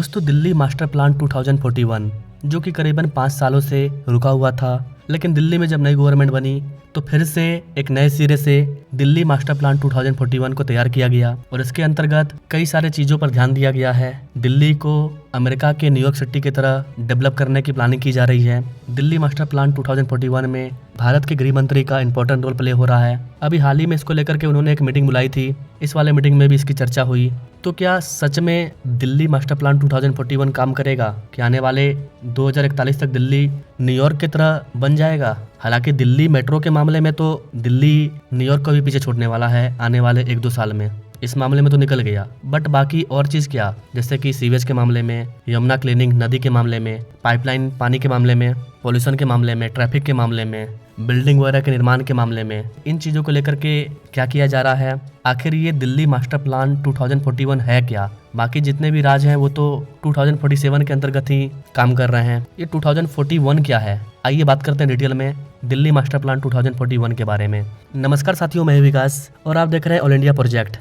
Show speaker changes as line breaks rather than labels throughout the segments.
दोस्तों Delhi master plan 2041 जो कि करीबन 5 सालों से रुका हुआ था, लेकिन दिल्ली में जब नई गवर्नमेंट बनी तो फिर से एक नए सिरे से दिल्ली मास्टर प्लान 2041 को तैयार किया गया और इसके अंतर्गत कई सारे चीज़ों पर ध्यान दिया गया है। दिल्ली को अमेरिका के न्यूयॉर्क सिटी की तरह डेवलप करने की प्लानिंग की जा रही है। दिल्ली मास्टर प्लान 2041 में भारत के गृह मंत्री का इंपॉर्टेंट रोल प्ले हो रहा है। अभी हाल ही में इसको लेकर के उन्होंने एक मीटिंग बुलाई थी, इस वाले मीटिंग में भी इसकी चर्चा हुई। तो क्या सच में दिल्ली मास्टर प्लान 2041 काम करेगा? क्या आने वाले 2041 तक दिल्ली न्यूयॉर्क की तरह बन जाएगा? हालांकि दिल्ली मेट्रो के मामले में तो दिल्ली न्यूयॉर्क को भी पीछे छोड़ने वाला है आने वाले 1-2 साल में। इस मामले में तो निकल गया, बट बाकी और चीज़ क्या, जैसे कि सीवेज के मामले में, यमुना क्लीनिंग नदी के मामले में, पाइपलाइन पानी के मामले में, पॉल्यूशन के मामले में, ट्रैफिक के मामले में, बिल्डिंग वगैरह के निर्माण के मामले में, इन चीज़ों को लेकर के क्या किया जा रहा है? आखिर ये दिल्ली मास्टर प्लान 2041 है क्या? बाकी जितने भी राज हैं वो तो 2047 के अंतर्गत ही काम कर रहे हैं। ये 2041 क्या है? आइए बात करते हैं डिटेल में दिल्ली मास्टर प्लान 2041 के बारे में। नमस्कार साथियों, मैं विकास और आप देख रहे हैं ऑल इंडिया प्रोजेक्ट।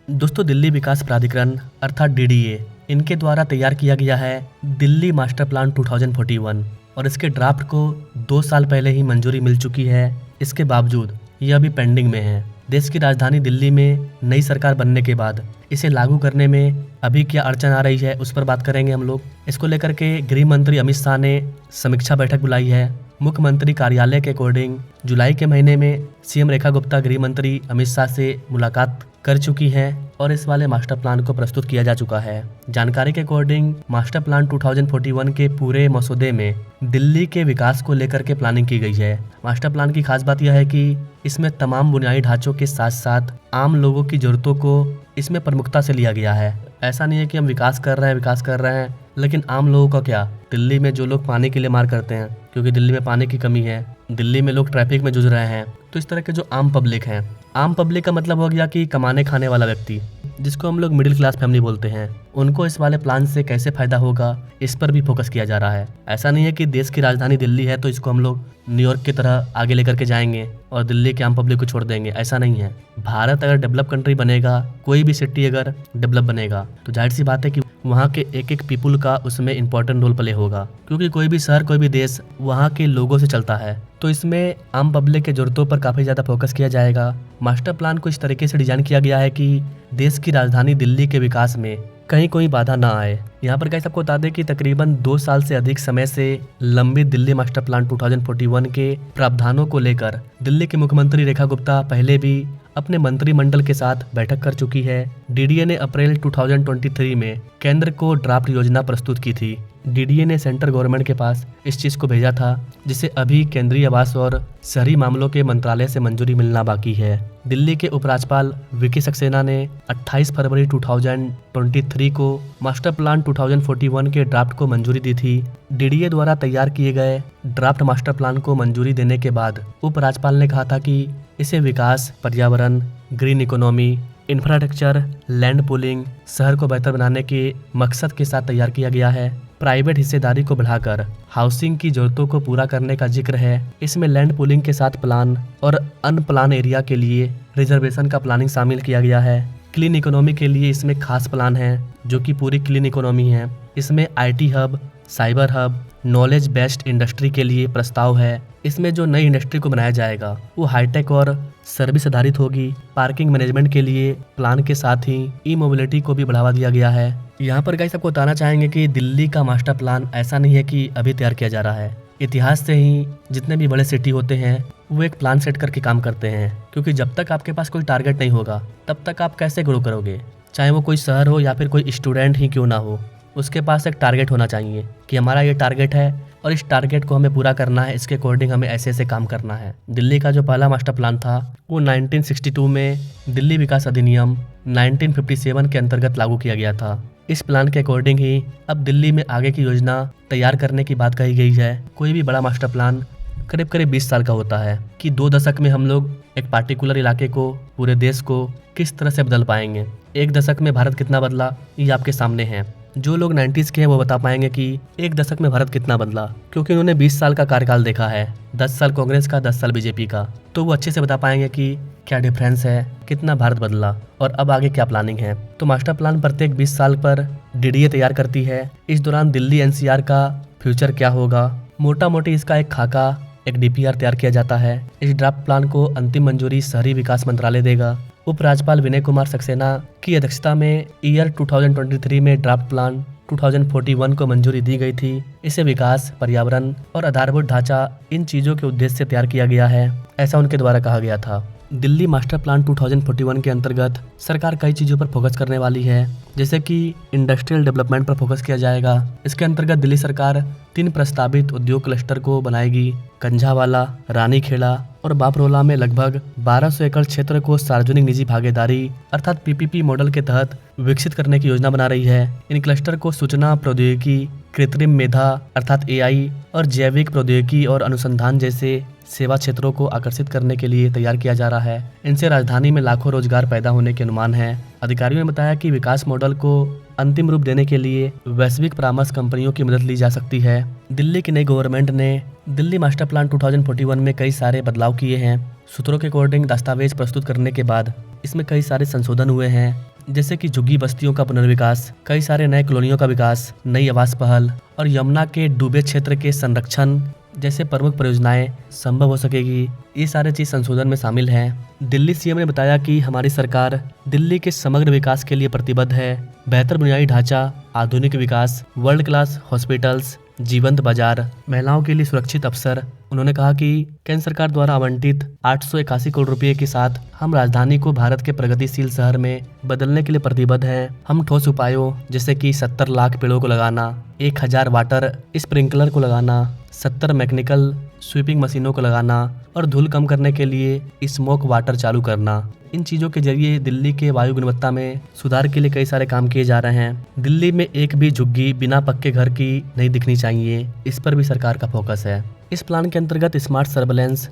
दोस्तों दिल्ली विकास प्राधिकरण अर्थात DDA इनके द्वारा तैयार किया गया है दिल्ली मास्टर प्लान 2041 और इसके ड्राफ्ट को 2 साल पहले ही मंजूरी मिल चुकी है। इसके बावजूद यह अभी पेंडिंग में है। देश की राजधानी दिल्ली में नई सरकार बनने के बाद इसे लागू करने में अभी क्या अड़चन आ रही है, उस पर बात करेंगे हम लोग। इसको लेकर के गृह मंत्री अमित शाह ने समीक्षा बैठक बुलाई है। मुख्यमंत्री कार्यालय के अकॉर्डिंग जुलाई के महीने में CM रेखा गुप्ता गृह मंत्री अमित शाह से मुलाकात कर चुकी हैं और इस वाले मास्टर प्लान को प्रस्तुत किया जा चुका है। जानकारी के अकॉर्डिंग मास्टर प्लान 2041 के पूरे मसौदे में दिल्ली के विकास को लेकर के प्लानिंग की गई है। मास्टर प्लान की खास बात यह है कि इसमें तमाम बुनियादी ढांचों के साथ साथ आम लोगों की जरूरतों को इसमें प्रमुखता से लिया गया है। ऐसा नहीं है कि हम विकास कर रहे हैं लेकिन आम लोगों का क्या? दिल्ली में जो लोग पानी के लिए मार करते हैं क्योंकि दिल्ली में पानी की कमी है, दिल्ली में लोग ट्रैफिक में जूझ रहे हैं, तो इस तरह के जो आम पब्लिक हैं, आम पब्लिक का मतलब हो गया कि कमाने खाने वाला व्यक्ति, जिसको हम लोग मिडिल क्लास फैमिली बोलते हैं, उनको इस वाले प्लान से कैसे फायदा होगा इस पर भी फोकस किया जा रहा है। ऐसा नहीं है कि देश की राजधानी दिल्ली है तो इसको हम लोग न्यूयॉर्क की तरह आगे लेकर के जाएंगे और दिल्ली के आम पब्लिक को छोड़ देंगे, ऐसा नहीं है। भारत अगर डेवलप कंट्री बनेगा, कोई भी सिटी अगर डेवलप बनेगा तो जाहिर सी बात है कि वहाँ के एक एक पीपुल का उसमें इंपॉर्टेंट रोल प्ले होगा, क्योंकि कोई भी शहर, कोई भी देश वहाँ के लोगों से चलता है। तो इसमें आम पब्लिक के जरूरतों पर काफ़ी ज़्यादा फोकस किया जाएगा। मास्टर प्लान को इस तरीके से डिजाइन किया गया है कि देश की राजधानी दिल्ली के विकास में कहीं कोई बाधा ना आए। यहाँ पर गाइस आपको बता दें कि तकरीबन 2 साल से अधिक समय से लंबित दिल्ली मास्टर प्लान 2041 के प्रावधानों को लेकर दिल्ली के मुख्यमंत्री रेखा गुप्ता पहले भी अपने मंत्रिमंडल के साथ बैठक कर चुकी है। DDA ने अप्रैल 2023 में केंद्र को ड्राफ्ट योजना प्रस्तुत की थी। DDA ने सेंट्रल गवर्नमेंट के पास इस चीज़ को भेजा था, जिसे अभी केंद्रीय आवास और शहरी मामलों के मंत्रालय से मंजूरी मिलना बाकी है। दिल्ली के उपराज्यपाल वीके सक्सेना ने 28 फरवरी 2023 को मास्टर प्लान 2041 के ड्राफ्ट को मंजूरी दी थी। DDA द्वारा तैयार किए गए ड्राफ्ट मास्टर प्लान को मंजूरी देने के बाद उपराज्यपाल ने कहा था कि इसे विकास, पर्यावरण, green economy, infrastructure, land pooling, शहर को बेहतर बनाने के मकसद के साथ तैयार किया गया है। प्राइवेट हिस्सेदारी को बढ़ाकर हाउसिंग की जरूरतों को पूरा करने का जिक्र है। इसमें लैंड पूलिंग के साथ प्लान और अनप्लान एरिया के लिए रिजर्वेशन का प्लानिंग शामिल किया गया है। क्लीन इकोनॉमी के लिए इसमें खास प्लान है जो कि पूरी क्लीन इकोनॉमी है। इसमें IT hub, cyber hub, knowledge based industry के लिए प्रस्ताव है। इसमें जो नई इंडस्ट्री को बनाया जाएगा वो हाईटेक और सर्विस आधारित होगी। पार्किंग मैनेजमेंट के लिए प्लान के साथ ही ई-मोबिलिटी को भी बढ़ावा दिया गया है। यहाँ पर गाइस आपको बताना चाहेंगे कि दिल्ली का मास्टर प्लान ऐसा नहीं है कि अभी तैयार किया जा रहा है। इतिहास से ही जितने भी बड़े सिटी होते हैं वो एक प्लान सेट करके काम करते हैं, क्योंकि जब तक आपके पास कोई टारगेट नहीं होगा तब तक आप कैसे ग्रो करोगे। चाहे वो कोई शहर हो या फिर कोई स्टूडेंट ही क्यों ना हो, उसके पास एक टारगेट होना चाहिए कि हमारा ये टारगेट है और इस टारगेट को हमें पूरा करना है, इसके अकॉर्डिंग हमें ऐसे ऐसे काम करना है। दिल्ली का जो पहला मास्टर प्लान था वो 1962 में दिल्ली विकास अधिनियम 1957 के अंतर्गत लागू किया गया था। इस प्लान के अकॉर्डिंग ही अब दिल्ली में आगे की योजना तैयार करने की बात कही गई है। कोई भी बड़ा मास्टर प्लान करीब 20 साल का होता है कि 2 दशक में हम लोग एक पार्टिकुलर इलाके को, पूरे देश को किस तरह से बदल पाएंगे। 1 दशक में भारत कितना बदला ये आपके सामने है। जो लोग 90s के हैं वो बता पाएंगे कि एक दशक में भारत कितना बदला, क्योंकि उन्होंने 20 साल का कार्यकाल देखा है, 10 साल कांग्रेस का, 10 साल बीजेपी का। तो वो अच्छे से बता पाएंगे कि क्या डिफरेंस है, कितना भारत बदला और अब आगे क्या प्लानिंग है। तो मास्टर प्लान प्रत्येक 20 साल पर डीडीए तैयार करती है। इस दौरान दिल्ली एनसीआर का फ्यूचर क्या होगा, मोटा मोटी इसका एक खाका, एक डीपीआर तैयार किया जाता है। इस ड्राफ्ट प्लान को अंतिम मंजूरी शहरी विकास मंत्रालय देगा। उपराज्यपाल विनय कुमार सक्सेना की अध्यक्षता में ईयर 2023 में ड्राफ्ट प्लान 2041 को मंजूरी दी गई थी। इसे विकास, पर्यावरण और आधारभूत ढांचा, इन चीजों के उद्देश्य से तैयार किया गया है, ऐसा उनके द्वारा कहा गया था। दिल्ली मास्टर प्लान 2041 के अंतर्गत सरकार कई चीजों पर फोकस करने वाली है, जैसे कि इंडस्ट्रियल डेवलपमेंट पर फोकस किया जाएगा। इसके अंतर्गत दिल्ली सरकार 3 प्रस्तावित उद्योग क्लस्टर को बनाएगी। कंझावाला, रानीखेड़ा और बापरोला में लगभग 1200 एकड़ क्षेत्र को सार्वजनिक निजी भागीदारी अर्थात पीपीपी मॉडल के तहत विकसित करने की योजना बना रही है। इन क्लस्टर को सूचना प्रौद्योगिकी, कृत्रिम मेधा अर्थात एआई और जैविक प्रौद्योगिकी और अनुसंधान जैसे सेवा क्षेत्रों को आकर्षित करने के लिए तैयार किया जा रहा है। इनसे राजधानी में लाखों रोजगार पैदा होने के अनुमान है। अधिकारियों ने बताया कि विकास मॉडल को अंतिम रूप देने के लिए वैश्विक परामर्श कंपनियों की मदद ली जा सकती है। दिल्ली की नई गवर्नमेंट ने दिल्ली मास्टर प्लान 2041 में कई सारे बदलाव किए हैं। सूत्रों के अकॉर्डिंग दस्तावेज प्रस्तुत करने के बाद इसमें कई सारे संशोधन हुए हैं, जैसे कि झुग्गी बस्तियों का पुनर्विकास, कई सारे नए कॉलोनियों का विकास, नई आवास पहल और यमुना के डूबे क्षेत्र के संरक्षण जैसे प्रमुख परियोजनाएं संभव हो सकेगी। ये सारे चीज संशोधन में शामिल हैं। दिल्ली सीएम ने बताया कि हमारी सरकार दिल्ली के समग्र विकास के लिए प्रतिबद्ध है। बेहतर बुनियादी ढांचा, आधुनिक विकास, वर्ल्ड क्लास हॉस्पिटल्स, जीवंत बाजार, महिलाओं के लिए सुरक्षित अवसर। उन्होंने कहा कि केंद्र सरकार द्वारा आवंटित 881 करोड़ रुपए के साथ हम राजधानी को भारत के प्रगतिशील शहर में बदलने के लिए प्रतिबद्ध हैं। हम ठोस उपायों जैसे कि 70 लाख पेड़ों को लगाना, 1000 वाटर स्प्रिंकलर को लगाना, 70 मैकेनिकल स्वीपिंग मशीनों को लगाना और धूल कम करने के लिए स्मोक वाटर चालू करना। इन चीज़ों के जरिए दिल्ली के वायु गुणवत्ता में सुधार के लिए कई सारे काम किए जा रहे हैं। दिल्ली में एक भी झुग्गी बिना पक्के घर की नहीं दिखनी चाहिए, इस पर भी सरकार का फोकस है। इस प्लान के अंतर्गत स्मार्ट सर्वेलेंस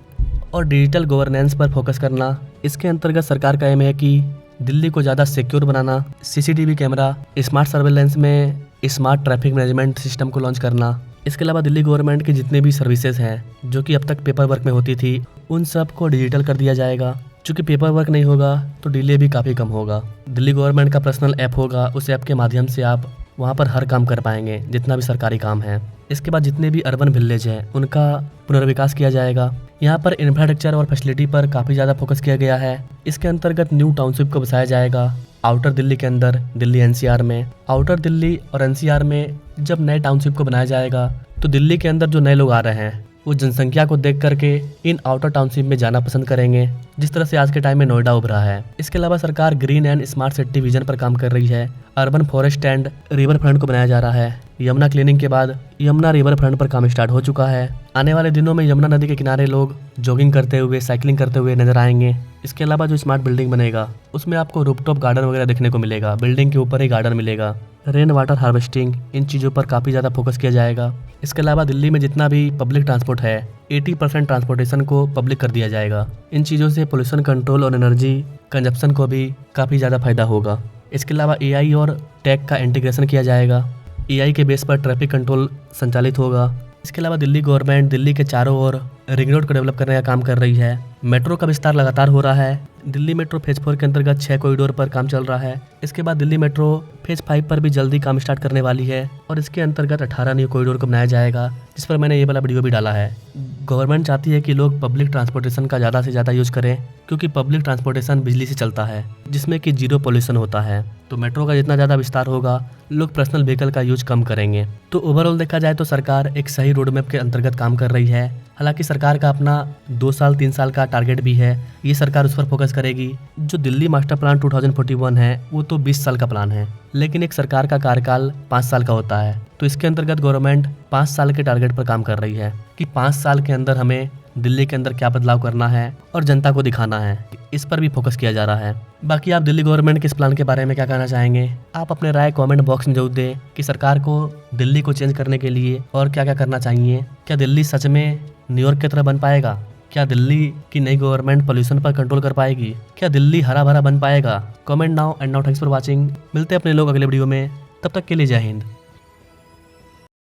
और डिजिटल गवर्नेंस पर फोकस करना। इसके अंतर्गत सरकार का एम है कि दिल्ली को ज़्यादा सिक्योर बनाना, सीसीटीवी कैमरा, स्मार्ट सर्वेलेंस में स्मार्ट ट्रैफिक मैनेजमेंट सिस्टम को लॉन्च करना। इसके अलावा दिल्ली गवर्नमेंट की जितने भी सर्विसेज हैं जो कि अब तक पेपर वर्क में होती थी, उन सब को डिजिटल कर दिया जाएगा। चूँकि पेपर वर्क नहीं होगा तो डिले भी काफ़ी कम होगा। दिल्ली गवर्नमेंट का पर्सनल ऐप होगा, उस ऐप के माध्यम से आप वहाँ पर हर काम कर पाएंगे, जितना भी सरकारी काम है। इसके बाद जितने भी अर्बन विलेज हैं उनका पुनर्विकास किया जाएगा। यहाँ पर इंफ्रास्ट्रक्चर और फैसिलिटी पर काफ़ी ज़्यादा फोकस किया गया है। इसके अंतर्गत न्यू टाउनशिप को बसाया जाएगा आउटर दिल्ली के अंदर, दिल्ली एनसीआर में। आउटर दिल्ली और एनसीआर में जब नए टाउनशिप को बनाया जाएगा तो दिल्ली के अंदर जो नए लोग आ रहे हैं वो जनसंख्या को देख करके इन आउटर टाउनशिप में जाना पसंद करेंगे, जिस तरह से आज के टाइम में नोएडा उभरा है। इसके अलावा सरकार green and smart city vision पर काम कर रही है। Urban forest and river front को बनाया जा रहा है। यमुना क्लीनिंग के बाद यमुना रिवर फ्रंट पर काम स्टार्ट हो चुका है। आने वाले दिनों में यमुना नदी के किनारे लोग जॉगिंग करते हुए, साइकिलिंग करते हुए नजर आएंगे। इसके अलावा जो स्मार्ट बिल्डिंग बनेगा उसमें आपको रूफटॉप गार्डन वगैरह देखने को मिलेगा, बिल्डिंग के ऊपर ही गार्डन मिलेगा। रेन वाटर हार्वेस्टिंग, इन चीज़ों पर काफ़ी ज़्यादा फोकस किया जाएगा। इसके अलावा दिल्ली में जितना भी पब्लिक ट्रांसपोर्ट है 80% ट्रांसपोर्टेशन को पब्लिक कर दिया जाएगा। इन चीज़ों से पोल्यूशन कंट्रोल और एनर्जी कंजप्शन को भी काफ़ी ज़्यादा फायदा होगा। इसके अलावा एआई और टेक का इंटीग्रेशन किया जाएगा। एआई के बेस पर ट्रैफिक कंट्रोल संचालित होगा। इसके अलावा दिल्ली गवर्नमेंट दिल्ली के चारों ओर रिंग रोड को डेवलप करने का काम कर रही है। मेट्रो का विस्तार लगातार हो रहा है। दिल्ली मेट्रो फेज 4 के अंतर्गत 6 कॉरिडोर पर काम चल रहा है। इसके बाद दिल्ली मेट्रो फेज 5 पर भी जल्दी काम स्टार्ट करने वाली है और इसके अंतर्गत 18 न्यू कॉरिडोर को बनाया जाएगा, जिस पर मैंने ये वाला वीडियो भी डाला है। गवर्नमेंट चाहती है कि लोग पब्लिक ट्रांसपोर्टेशन का ज़्यादा से ज़्यादा यूज करें, क्योंकि पब्लिक ट्रांसपोर्टेशन बिजली से चलता है जिसमें कि जीरो पोल्यूशन होता है। तो मेट्रो का जितना ज़्यादा विस्तार होगा लोग पर्सनल व्हीकल का यूज कम करेंगे। तो ओवरऑल देखा जाए तो सरकार एक सही रोड मैप के अंतर्गत काम कर रही है। हालांकि सरकार का अपना 2 साल 3 साल का टारगेट भी है, ये सरकार उस पर फोकस करेगी। जो दिल्ली मास्टर प्लान 2041 है वो तो 20 साल का प्लान है, लेकिन एक सरकार का कार्यकाल 5 साल का होता है। तो इसके अंतर्गत गवर्नमेंट 5 साल के टारगेट पर काम कर रही है कि 5 साल के अंदर हमें दिल्ली के अंदर क्या बदलाव करना है और जनता को दिखाना है, इस पर भी फोकस किया जा रहा है। बाकी आप दिल्ली गवर्नमेंट के इस प्लान के बारे में क्या कहना चाहेंगे? आप अपने राय कमेंट बॉक्स में जरूर दें कि सरकार को दिल्ली को चेंज करने के लिए और क्या क्या करना चाहिए। क्या दिल्ली सच में न्यूयॉर्क की तरह बन पाएगा? क्या दिल्ली की नई गवर्नमेंट पोल्यूशन पर कंट्रोल कर पाएगी? क्या दिल्ली हरा भरा बन पाएगा? Comment now and now. Thanks for watching. मिलते हैं अपने लोग अगले वीडियो में। तब तक के लिए जय हिंद।